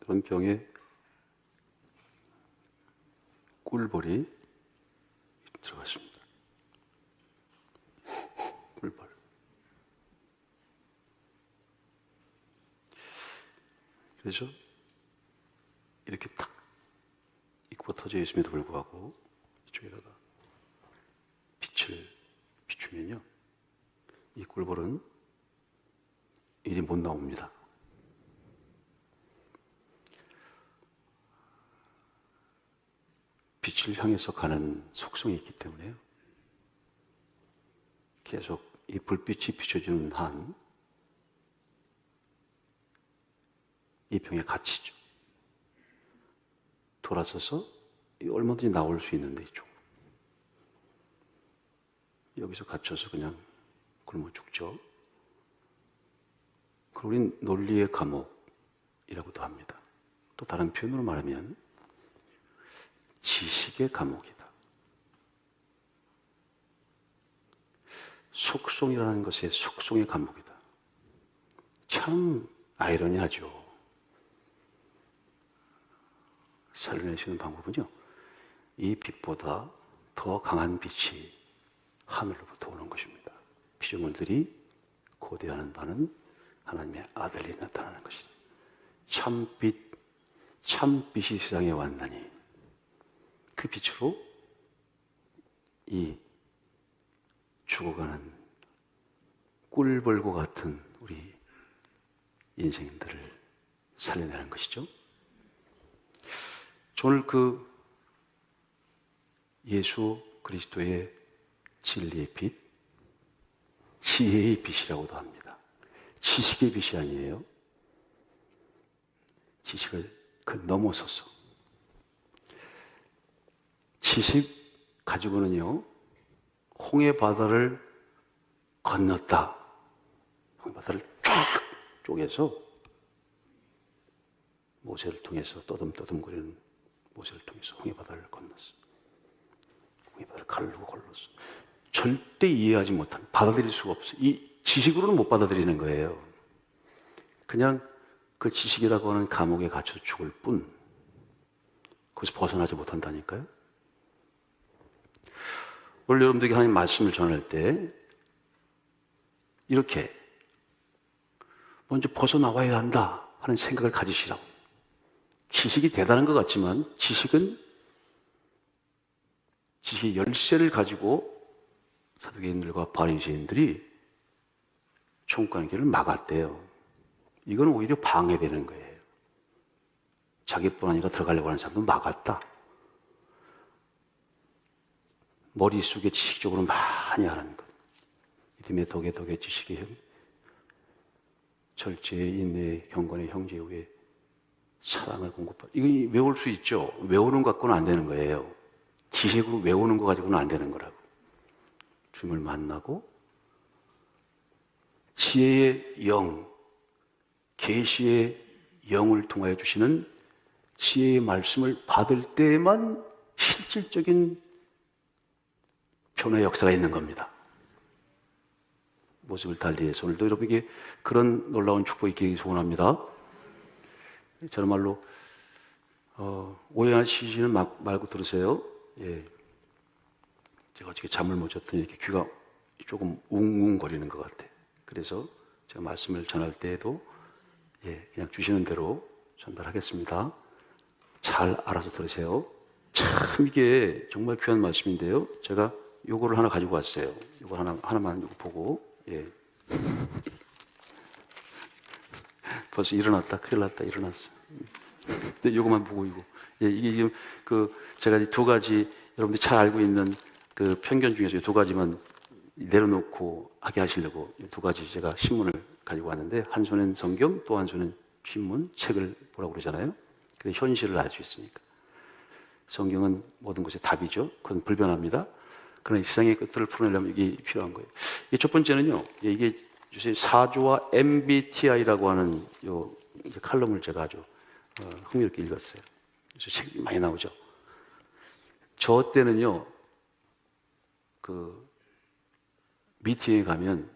그런 병에 꿀벌이 들어갔습니다. 꿀벌. 그래서 이렇게 탁 입구가 터져 있음에도 불구하고 이쪽에다가 빛을 비추면요, 이 꿀벌은 이리 못 나옵니다. 빛을 향해서 가는 속성이 있기 때문에요, 계속 이 불빛이 비춰주는 한 이 병에 갇히죠. 돌아서서 얼마든지 나올 수 있는데 이쪽 여기서 갇혀서 그냥 굶어 죽죠. 그걸 우린 논리의 감옥이라고도 합니다. 또 다른 표현으로 말하면 지식의 감옥이다. 속성이라는 것의 속성의 감옥이다. 참 아이러니하죠. 살려낼 수 있는 방법은요, 이 빛보다 더 강한 빛이 하늘로부터 오는 것입니다. 피조물들이 고대하는 바는 하나님의 아들이 나타나는 것이다. 참빛, 참빛이 세상에 왔나니 그 빛으로 이 죽어가는 꿀벌과 같은 우리 인생들을 살려내는 것이죠. 오늘 그 예수 그리스도의 진리의 빛, 지혜의 빛이라고도 합니다. 지식의 빛이 아니에요. 지식을 넘어서서. 지식 가지고는요, 홍해 바다를 건넜다. 홍해 바다를 쫙 쪼개서 모세를 통해서 떠듬떠듬거리는 모세를 통해서 홍해 바다를 건넜어. 홍해 바다를 갈르고 걸렀어. 절대 이해하지 못한, 받아들일 수가 없어. 이 지식으로는 못 받아들이는 거예요. 그냥 그 지식이라고 하는 감옥에 갇혀 죽을 뿐, 거기서 벗어나지 못한다니까요. 오늘 여러분들에게 하나님 말씀을 전할 때 이렇게 먼저 벗어나와야 한다 하는 생각을 가지시라고. 지식이 대단한 것 같지만 지식의 열쇠를 가지고 사두개인들과 바리새인들이 천국 가는 길을 막았대요. 이건 오히려 방해되는 거예요. 자기뿐 아니라 들어가려고 하는 사람도 막았다. 머릿속에 지식적으로 많이 하라는 것. 믿음의 덕에 지식의 형, 절제의 인내의 경건의 형제 후에 사랑을 공급하다. 이거 외울 수 있죠. 외우는 것 갖고는 안 되는 거예요. 지식으로 외우는 거 가지고는 안 되는 거라고. 주님을 만나고 지혜의 영, 계시의 영을 통하여 주시는 지혜의 말씀을 받을 때에만 실질적인 변화의 역사가 있는 겁니다. 모습을 달리해서 오늘도 여러분에게 그런 놀라운 축복이 있기를 소원합니다. 저런 말로 오해하시지는 말고 들으세요. 예. 제가 어저께 잠을 못 잤더니 이렇게 귀가 조금 웅웅거리는 것 같아. 그래서 제가 말씀을 전할 때에도 그냥 주시는 대로 전달하겠습니다. 잘 알아서 들으세요. 참 이게 정말 귀한 말씀인데요. 제가 요거를 하나 가지고 왔어요. 요거 하나만 요거 보고. 벌써 일어났다, 큰일 났다, 일어났어. 근데 요거만 보고 이게 지금 제가 두 가지 여러분들이 잘 알고 있는 그 편견 중에서 두 가지만 내려놓고 하게 하시려고 두 가지 제가 신문을 가지고 왔는데, 한 손엔 성경, 또 한 손엔 신문, 책을 보라고 그러잖아요. 그래서 현실을 알 수 있으니까. 성경은 모든 것의 답이죠. 그건 불변합니다. 그러나 이 세상의 끝들을 풀어내려면 이게 필요한 거예요. 첫 번째는요, 이게 요새 사주와 MBTI라고 하는 요 칼럼을 제가 아주 흥미롭게 읽었어요. 그래서 책이 많이 나오죠. 저 때는요, 미팅에 가면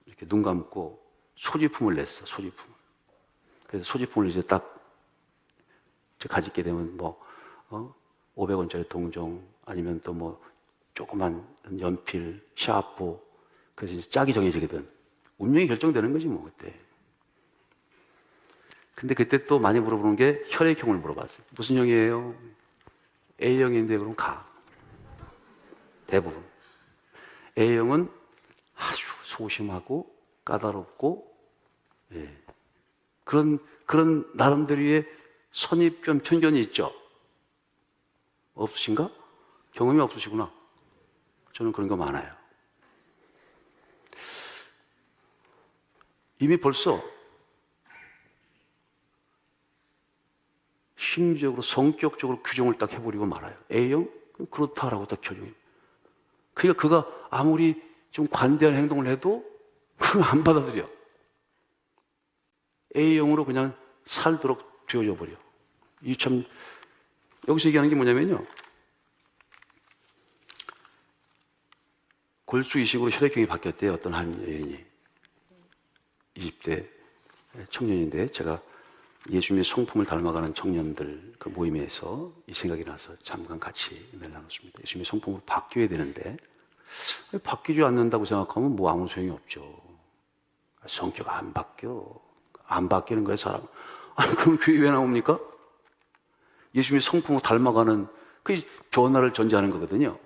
이렇게 눈 감고 소지품을 냈어, 소지품을. 그래서 소지품을 이제 딱 가지게 되면 500원짜리 동종 아니면 또 조그만 연필, 샤프, 그래서 이제 짝이 정해지거든. 운명이 결정되는 거지 그때. 근데 그때 또 많이 물어보는 게 혈액형을 물어봤어요. 무슨 형이에요? A형인데 그럼 가. 대부분. A형은 아주 소심하고 까다롭고, 예. 그런 나름대로의 선입견, 편견이 있죠? 없으신가? 경험이 없으시구나. 저는 그런 거 많아요. 이미 벌써 심리적으로, 성격적으로 규정을 딱 해버리고 말아요. A형? 그렇다라고 딱 규정해요. 그러니까 그가 아무리 좀 관대한 행동을 해도 그걸 안 받아들여. A형으로 그냥 살도록 되어져 버려. 이 참, 여기서 얘기하는 게 뭐냐면요. 골수 이식으로 혈액형이 바뀌었대요. 어떤 한 여인이. 20대 청년인데 제가 예수님의 성품을 닮아가는 청년들 그 모임에서 이 생각이 나서 잠깐 같이 나눴습니다. 예수님의 성품으로 바뀌어야 되는데 바뀌지 않는다고 생각하면 아무 소용이 없죠. 성격 안 바뀌어. 안 바뀌는 거예요, 사람. 아니, 그럼 교회 왜 나옵니까? 예수님의 성품으로 닮아가는 그 변화를 전제하는 거거든요.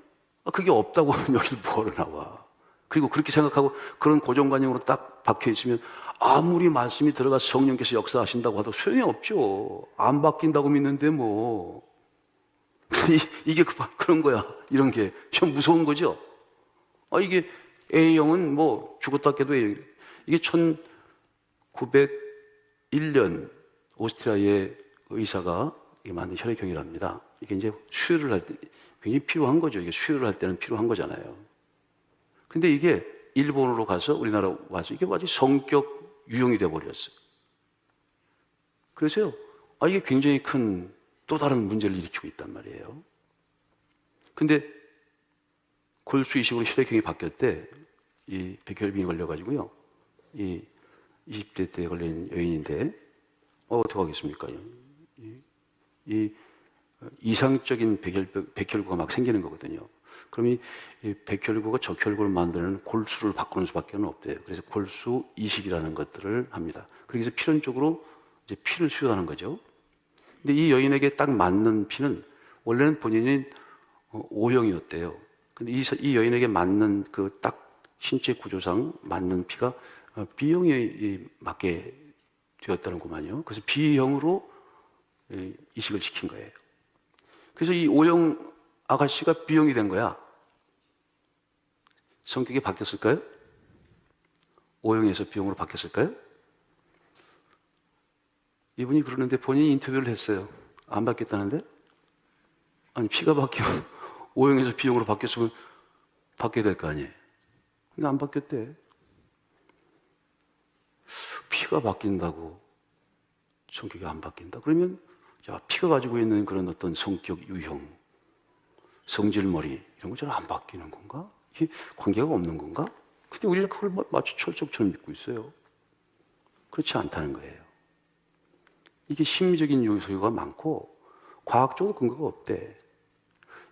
그게 없다고 하면 여기 뭐하러 나와. 그리고 그렇게 생각하고 그런 고정관념으로 딱 박혀 있으면 아무리 말씀이 들어가서 성령께서 역사하신다고 하도 소용이 없죠. 안 바뀐다고 믿는데 이게 그런 거야. 이런 게 참 무서운 거죠. 이게 A형은 죽었다 깨도 A형. 이게 1901년 오스트리아의 의사가 만든 혈액형이랍니다. 이게 이제 수혈을 할 때 굉장히 필요한 거죠. 이게 수혈을 할 때는 필요한 거잖아요. 근데 이게 일본으로 가서 우리나라 와서 이게 완전히 성격 유형이 돼버렸어요. 그래서요, 이게 굉장히 큰 또 다른 문제를 일으키고 있단 말이에요. 근데 골수 이식으로 혈액형이 바뀌었대. 이 백혈병이 걸려가지고요. 이 20대 때 걸린 여인인데, 어떻게 하겠습니까? 이 이상적인 백혈구가 막 생기는 거거든요. 그럼 이 백혈구가 적혈구를 만드는 골수를 바꾸는 수밖에 없대요. 그래서 골수 이식이라는 것들을 합니다. 그래서 필연적으로 이제 피를 수혈하는 거죠. 근데 이 여인에게 딱 맞는 피는 원래는 본인이 O형이었대요. 근데 이 여인에게 맞는 그 딱 신체 구조상 맞는 피가 B형에 맞게 되었다는구만요. 그래서 B형으로 이식을 시킨 거예요. 그래서 이 O형 아가씨가 B형이 된 거야. 성격이 바뀌었을까요? O형에서 B형으로 바뀌었을까요? 이분이 그러는데 본인이 인터뷰를 했어요. 안 바뀌었다는데? 아니, 피가 바뀌면 O형에서 B형으로 바뀌었으면 바뀌어야 될 거 아니에요. 근데 안 바뀌었대. 피가 바뀐다고 성격이 안 바뀐다? 그러면 피가 가지고 있는 그런 어떤 성격 유형, 성질머리 이런 거 잘 안 바뀌는 건가? 이게 관계가 없는 건가? 근데 우리는 그걸 마치 철석처럼 믿고 있어요. 그렇지 않다는 거예요. 이게 심리적인 요소가 많고 과학적으로 근거가 없대.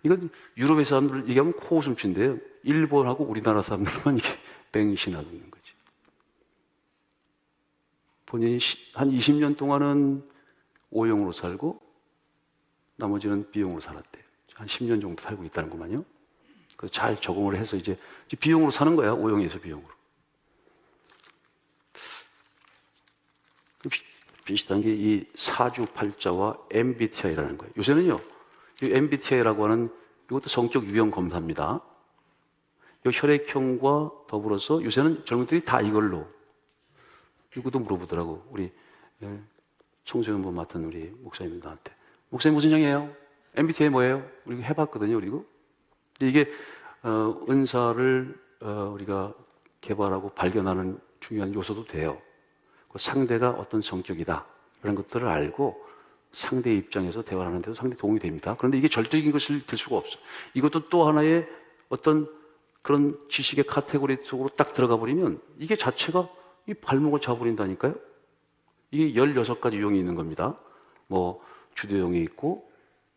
이건 유럽의 사람들 얘기하면 코웃음치인데요. 일본하고 우리나라 사람들만 이게 뺑신하고 있는 거지. 본인이 한 20년 동안은 O형으로 살고 나머지는 B형으로 살았대. 한 10년 정도 살고 있다는 거만요. 그래서 잘 적응을 해서 이제 B형으로 사는 거야. O형에서 B형으로. 비슷한 게 이 사주팔자와 MBTI라는 거예요. 요새는요, 이 MBTI라고 하는 이것도 성격 유형 검사입니다. 이 혈액형과 더불어서 요새는 젊은이들이 다 이걸로 누구도 물어보더라고. 우리 청소년부 맡은 우리 목사님 나한테 목사님 무슨 형이에요? MBTI 뭐예요? 우리 해봤거든요. 그리고 이게 은사를 우리가 개발하고 발견하는 중요한 요소도 돼요. 상대가 어떤 성격이다 이런 것들을 알고 상대 입장에서 대화를 하는 데도 상당히 도움이 됩니다. 그런데 이게 절대적인 것을 될 수가 없어. 이것도 또 하나의 어떤 그런 지식의 카테고리 속으로 딱 들어가 버리면 이게 자체가 이 발목을 잡아버린다니까요. 이게 16가지 유형이 있는 겁니다. 주도형이 있고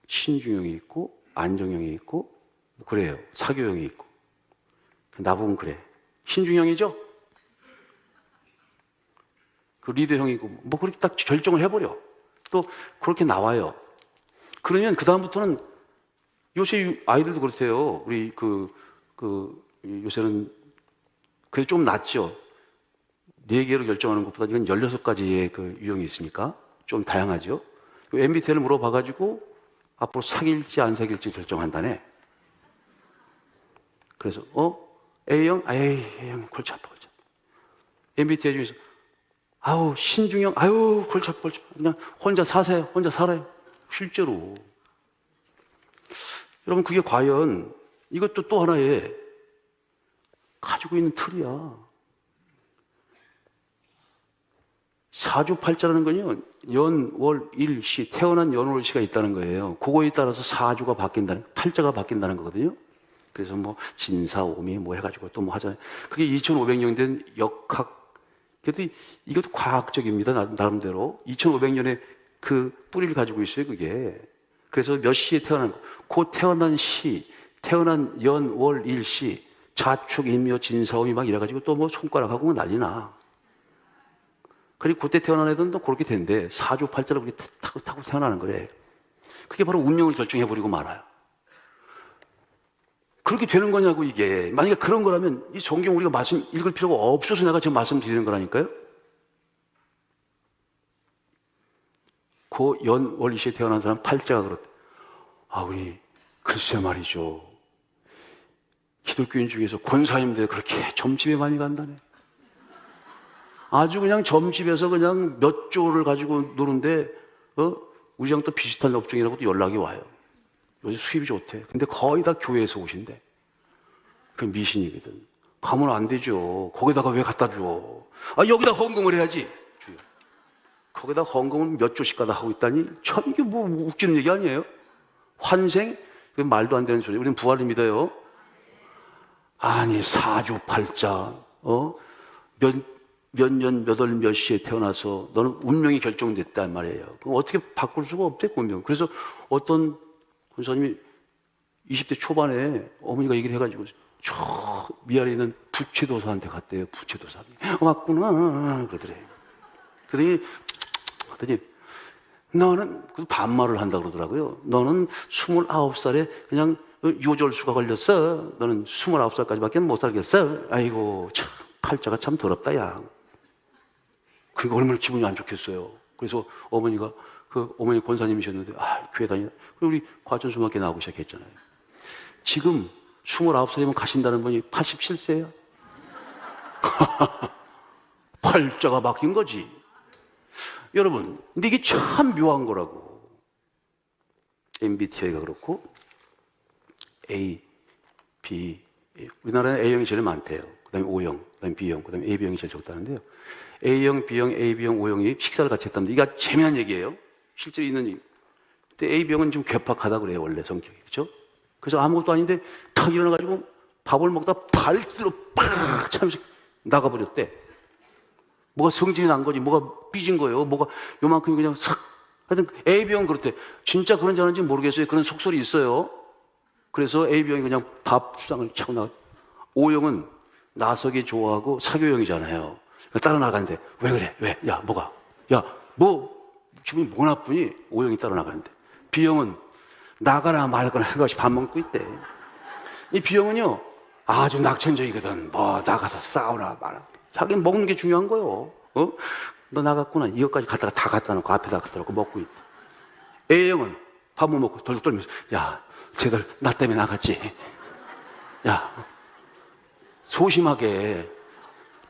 신중형이 있고 안정형이 있고 뭐 그래요. 사교형이 있고. 나보면 그래. 신중형이죠? 그 리더형이고 뭐 그렇게 딱 결정을 해버려. 또 그렇게 나와요. 그러면 그 다음부터는 요새 아이들도 그렇대요. 우리 요새는 그게 좀 낫죠. 4개로 결정하는 것보다 이건 16가지의 그 유형이 있으니까 좀 다양하죠. MBTI를 물어봐가지고 앞으로 사귈지 안 사귈지 결정한다네. 그래서 A형? A형 골치 아파. MBTI 중에서 아우 신중형? 아유 골치 아파. 그냥 혼자 사세요. 혼자 살아요. 실제로. 여러분 그게 과연 이것도 또 하나의 가지고 있는 틀이야. 사주팔자라는 건요, 연, 월, 일, 시, 태어난 연, 월, 시가 있다는 거예요. 그거에 따라서 사주가 바뀐다는, 팔자가 바뀐다는 거거든요. 그래서 뭐, 진사, 오미, 뭐 해가지고 또 뭐 하잖아요. 그게 2500년 된 역학, 그래도 이것도 과학적입니다. 나름대로. 2500년의 그 뿌리를 가지고 있어요, 그게. 그래서 몇 시에 태어난 거. 그 태어난 시, 태어난 연, 월, 일, 시, 자축, 인묘, 진사, 오미 막 이래가지고 또 뭐 손가락하고 난리나. 그리고 그때 태어난 애들은 또 그렇게 된대. 사주팔자로 그렇게 타고 태어나는 거래. 그게 바로 운명을 결정해버리고 말아요. 그렇게 되는 거냐고, 이게. 만약에 그런 거라면 이 성경 우리가 말씀 읽을 필요가 없어서 내가 지금 말씀드리는 거라니까요. 그 연, 월, 이시에 태어난 사람 팔자가 그렇대. 우리 글쎄 말이죠. 기독교인 중에서 권사님들 그렇게 점집에 많이 간다네. 아주 그냥 점집에서 그냥 몇 조를 가지고 노는데, 우리랑 또 비슷한 업종이라고도 연락이 와요. 요새 수입이 좋대. 근데 거의 다 교회에서 오신대. 그 미신이거든. 가면 안 되죠. 거기다가 왜 갖다 줘? 여기다 헌금을 해야지. 주여. 거기다 헌금을 몇 조씩 가다 하고 있다니? 참, 이게 뭐 웃기는 얘기 아니에요? 환생? 그 말도 안 되는 소리. 우리는 부활을 믿어요. 아니, 사주팔자, 몇 년, 몇 월, 몇 시에 태어나서 너는 운명이 결정됐단 말이에요. 그럼 어떻게 바꿀 수가 없대, 운명. 그래서 어떤 권사님이 20대 초반에 어머니가 얘기를 해가지고 저 미아래 있는 부채도사한테 갔대요. 부채도사. 왔구나. 그러더래. 그러더니 너는 반말을 한다고 그러더라고요. 너는 29살에 그냥 요절수가 걸렸어. 너는 29살까지밖에 못 살겠어. 아이고, 참, 팔자가 참 더럽다, 야. 그게 얼마나 기분이 안 좋겠어요. 그래서 어머니가, 어머니 권사님이셨는데, 교회 다니다. 우리 과천수막회 나오고 시작했잖아요. 지금 29살이면 가신다는 분이 87세야. 팔자가 바뀐 거지. 여러분, 근데 이게 참 묘한 거라고. MBTI가 그렇고, A, B, 우리나라는 A형이 제일 많대요. 그 다음에 O형, 그 다음에 B형, 그 다음에 AB형이 제일 적다는데요. A형, B형, AB형, O형이 식사를 같이 했답니다. 이게 재미난 얘기예요. 실제로 있는 얘기. 근데 A병은 좀 괴팍하다 그래요, 원래 성격이. 그렇죠? 그래서 아무것도 아닌데 탁 일어나가지고 밥을 먹다 발길로 팍 참씩 나가버렸대. 뭐가 성질이 난 거지, 뭐가 삐진 거예요. 뭐가 요만큼이 그냥 싹. 하여튼 A병은 그렇대. 진짜 그런지 아닌지 모르겠어요. 그런 속설이 있어요. 그래서 A병이 그냥 밥상을 차고 나가. O형은 나서기 좋아하고 사교형이잖아요. 따라 나가는데 왜 그래? 왜? 야, 뭐가? 야, 뭐 기분이 뭐 나쁘니? O형이 따라 나가는데. B형은 나가라 말거나 생각없이 밥 먹고 있대. 이 B형은요 아주 낙천적이거든. 뭐 나가서 싸우나 마나. 자기는 먹는 게 중요한 거요. 너 나갔구나. 이것까지 갖다가 다 갖다 놓고 앞에다 갖다 놓고 먹고 있대. A형은 밥 못 먹고 덜덜 떨면서 야, 쟤들 나 때문에 나갔지. 야, 소심하게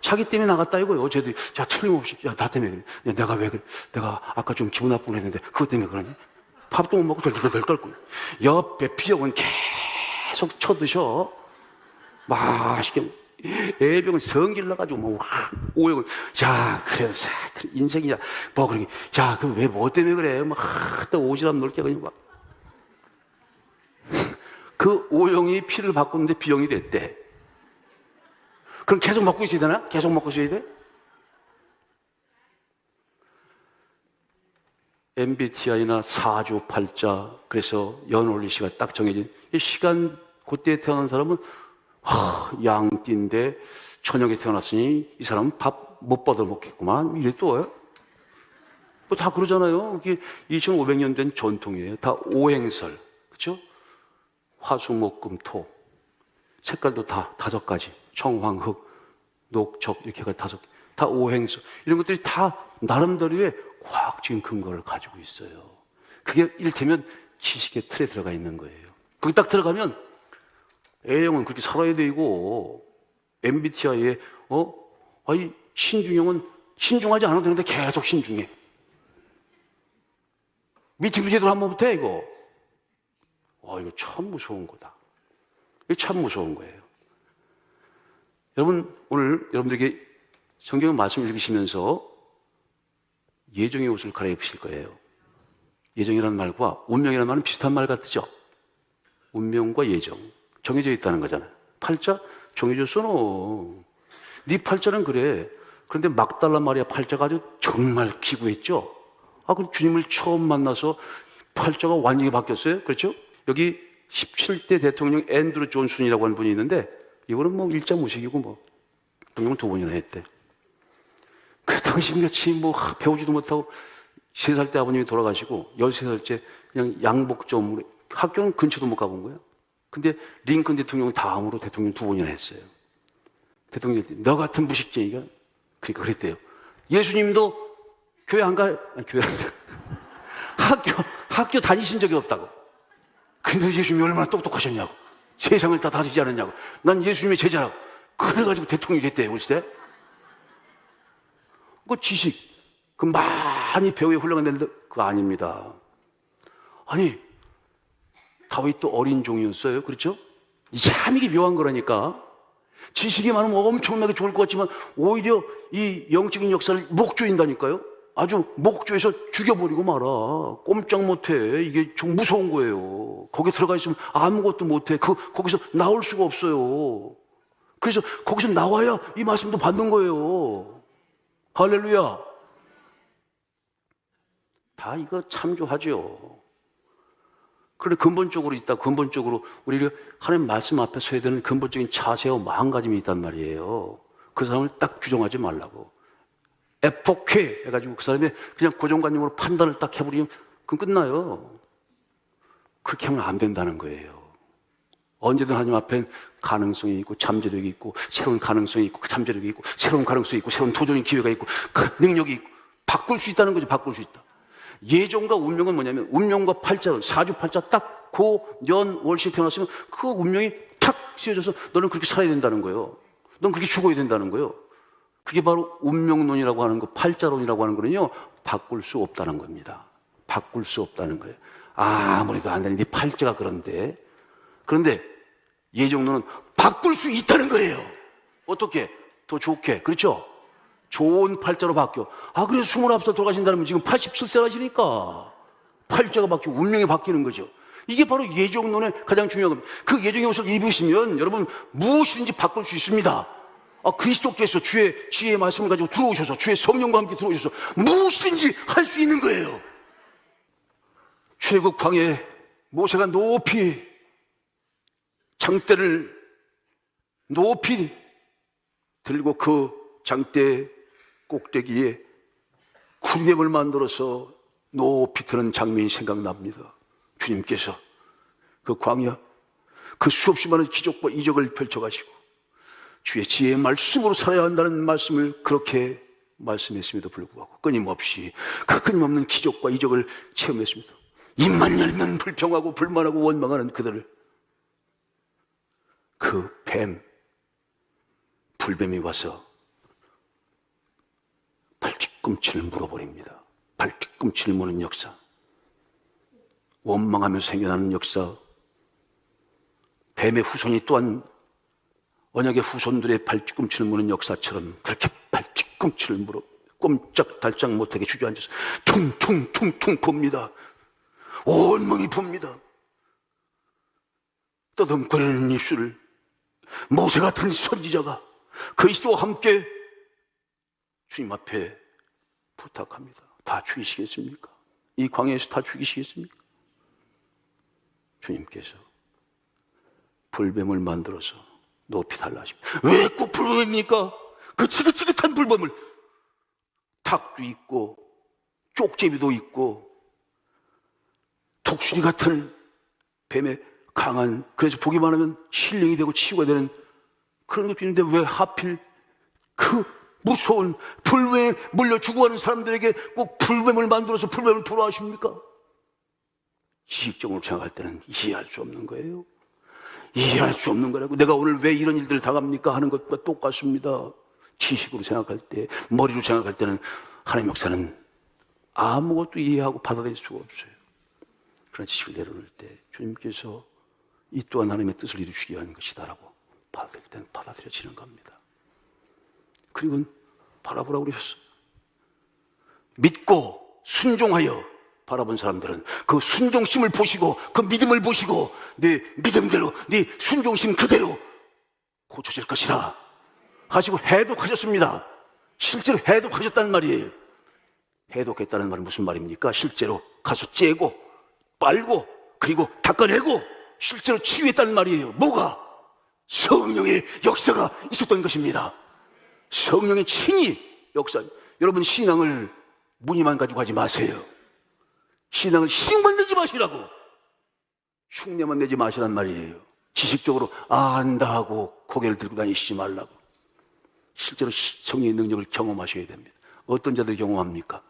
자기 때문에 나갔다 이거요. 쟤들이 야, 틀림없이 야, 나 때문에 그래. 야, 내가 왜 그래? 내가 아까 좀 기분 나쁘고 했는데 그것 때문에 그러니? 밥도 못 먹고 덜덜 떨고. 옆에 B형은 계속 쳐드셔. 맛있게. A병은 성질 나가지고 뭐 O형은 야, 그래 인생이야. 뭐 그러게. 야, 그 왜 뭐 때문에 그래? 막 또 오지랖 넓게 그냥 막. 그 O형이 피를 바꾸는데 B형이 됐대. 그럼 계속 먹고 있어야 되나? 계속 먹고 있어야 돼? MBTI나 사주팔자, 그래서 연월일 시가 딱 정해진 이 시간, 그때에 태어난 사람은 양띠인데 저녁에 태어났으니 이 사람은 밥 못 받아 먹겠구만, 이래 또 뭐 다 그러잖아요. 이게 2500년 된 전통이에요. 다 오행설, 그렇죠? 화수목금토, 색깔도 다 5가지, 청황흑, 녹적, 이렇게 해가 5개, 다 오행설. 이런 것들이 다 나름대로의 과학적인 근거를 가지고 있어요. 그게 이를테면 지식의 틀에 들어가 있는 거예요. 거기 딱 들어가면 A형은 그렇게 살아야 되고, MBTI에 아니 신중형은 신중하지 않아도 되는데 계속 신중해. 미팅도 제대로 한번 못해 이거. 이거 참 무서운 거다. 이게 참 무서운 거예요. 여러분, 오늘 여러분들에게 성경 말씀 읽으시면서 예정의 옷을 갈아입으실 거예요. 예정이라는 말과 운명이라는 말은 비슷한 말 같죠? 운명과 예정, 정해져 있다는 거잖아요. 팔자 정해졌어 너. 네 팔자는 그래. 그런데 막달란 말이야. 팔자가 아주 정말 기구했죠. 그럼 주님을 처음 만나서 팔자가 완전히 바뀌었어요. 그렇죠? 여기 17대 대통령 앤드루 존슨이라고 하는 분이 있는데, 이거는 뭐 일자 무식이고 뭐 대통령을 2번이나 했대. 그 당시같이 뭐 배우지도 못하고 3살 때 아버님이 돌아가시고 13살째 그냥 양복점으로, 학교는 근처도 못 가본 거예요. 근데 링컨 대통령 다음으로 대통령 2번이나 했어요. 대통령이 너 같은 무식쟁이가, 그러니까 그랬대요. 예수님도 교회 안 가, 교회 안 가. 학교 다니신 적이 없다고. 근데 예수님이 얼마나 똑똑하셨냐고. 세상을 다 다스리지 않았냐고. 난 예수님의 제자라고. 그래가지고 대통령이 됐대요, 우리 시대. 그 지식, 그 많이 배우에 훌륭한데 그거 아닙니다. 아니, 다윗도 어린 종이었어요. 그렇죠? 참 이게 묘한 거라니까. 지식이 많으면 엄청나게 좋을 것 같지만 오히려 이 영적인 역사를 목조인다니까요. 아주 목조에서 죽여버리고 말아. 꼼짝 못해. 이게 좀 무서운 거예요. 거기 들어가 있으면 아무것도 못해. 거기서 나올 수가 없어요. 그래서 거기서 나와야 이 말씀도 받는 거예요. 할렐루야. 다 이거 참조하죠. 그런데 근본적으로 우리가 하나님 말씀 앞에 서야 되는 근본적인 자세와 마음가짐이 있단 말이에요. 그 사람을 딱 규정하지 말라고. 에포케 해가지고 그 사람이 그냥 고정관념으로 판단을 딱 해버리면 그건 끝나요. 그렇게 하면 안 된다는 거예요. 언제든 하나님 앞엔 가능성이 있고 잠재력이 있고 새로운 가능성이 있고 잠재력이 있고 새로운 가능성이 있고 새로운 도전의 기회가 있고 능력이 있고 바꿀 수 있다는 거죠. 바꿀 수 있다. 예정과 운명은 뭐냐면, 운명과 팔자, 사주팔자 딱 년 월시 태어났으면 그 운명이 탁 씌워져서 너는 그렇게 살아야 된다는 거예요. 넌 그렇게 죽어야 된다는 거예요. 그게 바로 운명론이라고 하는 거, 팔자론이라고 하는 거는요, 바꿀 수 없다는 겁니다. 바꿀 수 없다는 거예요. 아무래도 안 되는데 팔자가 그런데 예정론은 바꿀 수 있다는 거예요. 어떻게? 더 좋게. 그렇죠? 좋은 팔자로 바뀌어. 그래서 29살 돌아가신다면 지금 87세 하시니까 팔자가 바뀌고 운명이 바뀌는 거죠. 이게 바로 예정론의 가장 중요한 겁니다. 그 예정의 옷을 입으시면 여러분 무엇이든지 바꿀 수 있습니다. 그리스도께서 주의 지혜의 말씀을 가지고 들어오셔서 주의 성령과 함께 들어오셔서 무엇이든지 할 수 있는 거예요. 출애굽 광야에 모세가 높이 장대를 높이 들고 그 장대 꼭대기에 구름을 만들어서 높이 드는 장면이 생각납니다. 주님께서 그 광야, 그 수없이 많은 기적과 이적을 펼쳐가지고 주의 지혜의 말씀으로 살아야 한다는 말씀을 그렇게 말씀했음에도 불구하고 끊임없이 그 끊임없는 기적과 이적을 체험했습니다. 입만 열면 불평하고 불만하고 원망하는 그들을 그 불뱀이 와서 발뒤꿈치를 물어버립니다. 발뒤꿈치를 무는 역사, 원망하며 생겨나는 역사, 뱀의 후손이 또한 언약의 후손들의 발뒤꿈치를 무는 역사처럼 그렇게 발뒤꿈치를 물어 꼼짝달짝 못하게 주저앉아서 퉁퉁퉁퉁 봅니다. 온몸이 봅니다. 떠듬거리는 입술을 모세 같은 선지자가 그리스도와 함께 주님 앞에 부탁합니다. 다 죽이시겠습니까? 이 광야에서 다 죽이시겠습니까? 주님께서 불뱀을 만들어서 높이 달라 하십니다. 왜 꼭 불뱀입니까? 그 지긋지긋한 불뱀을, 닭도 있고 쪽제비도 있고 독수리 같은 뱀의 강한, 그래서 보기만 하면 힐링이 되고 치유가 되는 그런 것도 있는데 왜 하필 그 무서운 불뱀에 물려 죽어가는 사람들에게 꼭 불뱀을 만들어서 불뱀을 부러워하십니까? 이익적으로 생각할 때는 이해할 수 없는 거예요. 이해할 수 없는 거라고. 내가 오늘 왜 이런 일들을 당합니까 하는 것과 똑같습니다. 지식으로 생각할 때, 머리로 생각할 때는 하나님의 역사는 아무것도 이해하고 받아들일 수가 없어요. 그런 지식을 내려놓을 때 주님께서 이 또한 하나님의 뜻을 이루시기 위한 것이다라고 받아들일 때는 받아들여지는 겁니다. 그리고 바라보라고 그러셨어요. 믿고 순종하여 바라본 사람들은 그 순종심을 보시고 그 믿음을 보시고 네 믿음대로 네 순종심 그대로 고쳐질 것이라 하시고 해독하셨습니다. 실제로 해독하셨다는 말이에요. 해독했다는 말은 무슨 말입니까? 실제로 가서 째고 빨고 그리고 닦아내고 실제로 치유했다는 말이에요. 뭐가? 성령의 역사가 있었던 것입니다. 성령의 친히 역사. 여러분, 신앙을 무늬만 가지고 하지 마세요. 신앙을 힘만 내지 마시라고, 흉내만 내지 마시란 말이에요. 지식적으로 안다 하고 고개를 들고 다니시지 말라고. 실제로 성령의 능력을 경험하셔야 됩니다. 어떤 자들이 경험합니까?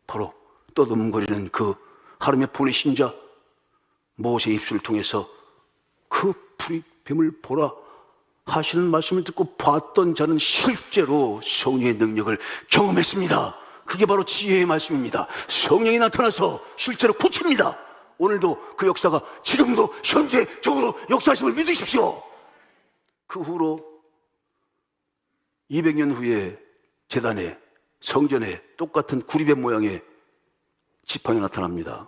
바로 떠듬거리는 그 하나님의 보내신 자 모세의 입술을 통해서 그 불이 뱀을 보라 하시는 말씀을 듣고 봤던 자는 실제로 성령의 능력을 경험했습니다. 그게 바로 지혜의 말씀입니다. 성령이 나타나서 실제로 고칩니다. 오늘도 그 역사가 지금도 현재적으로 역사하심을 믿으십시오. 그 후로 200년 후에 제단에 성전에 똑같은 구리뱀 모양의 지팡이 나타납니다.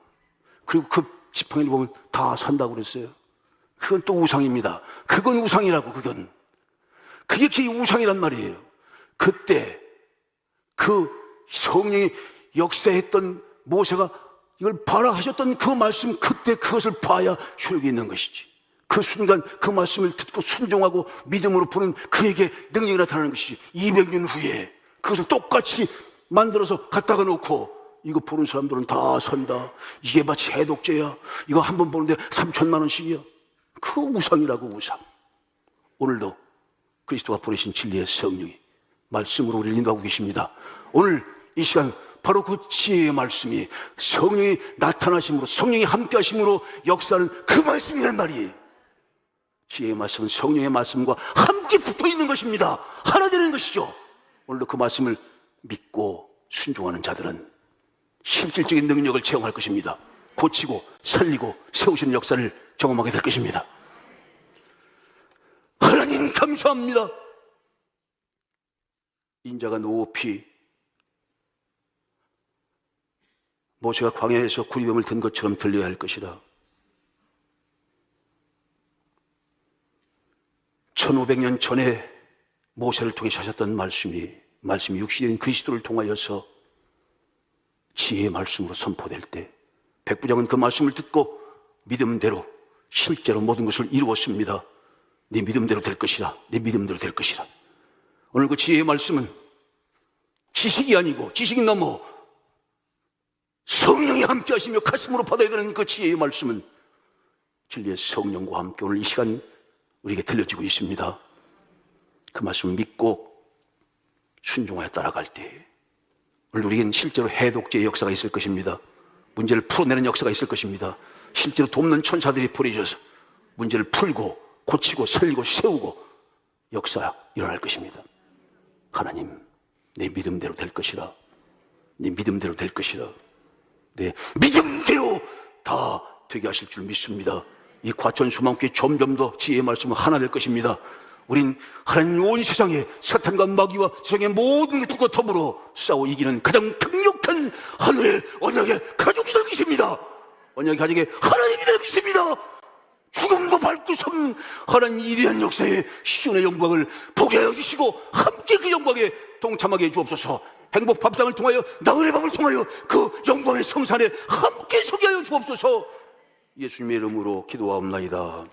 그리고 그 지팡이를 보면 다 산다고 그랬어요. 그건 또 우상입니다. 그건 우상이라고. 그게 그 우상이란 말이에요. 그때 그 성령이 역사했던 모세가 이걸 봐라 하셨던 그 말씀, 그때 그것을 봐야 효력이 있는 것이지. 그 순간 그 말씀을 듣고 순종하고 믿음으로 보는 그에게 능력이 나타나는 것이지. 200년 후에 그것을 똑같이 만들어서 갖다가 놓고 이거 보는 사람들은 다 산다. 이게 마치 해독제야. 이거 한 번 보는데 3천만 원씩이야. 그 우상이라고. 우상. 오늘도 그리스도가 보내신 진리의 성령이 말씀으로 우리를 인도하고 계십니다. 오늘 이 시간 바로 그 지혜의 말씀이 성령이 나타나심으로, 성령이 함께 하심으로 역사하는 그 말씀이란 말이에요. 지혜의 말씀은 성령의 말씀과 함께 붙어 있는 것입니다. 하나 되는 것이죠. 오늘도 그 말씀을 믿고 순종하는 자들은 실질적인 능력을 체험할 것입니다. 고치고 살리고 세우시는 역사를 경험하게 될 것입니다. 하나님 감사합니다. 인자가 높이 모세가 광야에서 구리뱀을 든 것처럼 들려야 할 것이다. 1500년 전에 모세를 통해 하셨던 말씀이 육신인 그리스도를 통하여서 지혜의 말씀으로 선포될 때 백부장은 그 말씀을 듣고 믿음대로 실제로 모든 것을 이루었습니다. 네 믿음대로 될 것이다. 네 믿음대로 될 것이다. 오늘 그 지혜의 말씀은 지식이 아니고, 지식이 넘어 성령이 함께 하시며 가슴으로 받아야 되는 그 지혜의 말씀은 진리의 성령과 함께 오늘 이 시간 우리에게 들려지고 있습니다. 그 말씀을 믿고 순종하여 따라갈 때 오늘 우리에겐 실제로 해독제의 역사가 있을 것입니다. 문제를 풀어내는 역사가 있을 것입니다. 실제로 돕는 천사들이 보내져서 문제를 풀고 고치고 살리고 세우고 역사가 일어날 것입니다. 하나님, 내 믿음대로 될 것이라. 내 믿음대로 될 것이라. 내 믿음대로 다 되게 하실 줄 믿습니다. 이 과천수망교회 점점 더 지혜의 말씀은 하나 될 것입니다. 우린 하나님 온 세상에 사탄과 마귀와 세상의 모든 것들과 더불어 싸워 이기는 가장 강력한 하늘의 언약의 가족이 되고 있습니다. 언약의 가족의 하나님이 되고 있습니다. 죽음도 밟고 선 하나님 이대한 역사에 시온의 영광을 보게 하여 주시고 함께 그 영광에 동참하게 해 주옵소서. 행복 밥상을 통하여 나흘의 밥을 통하여 그 영광의 성산에 함께 서게 하여 주옵소서. 예수님의 이름으로 기도하옵나이다.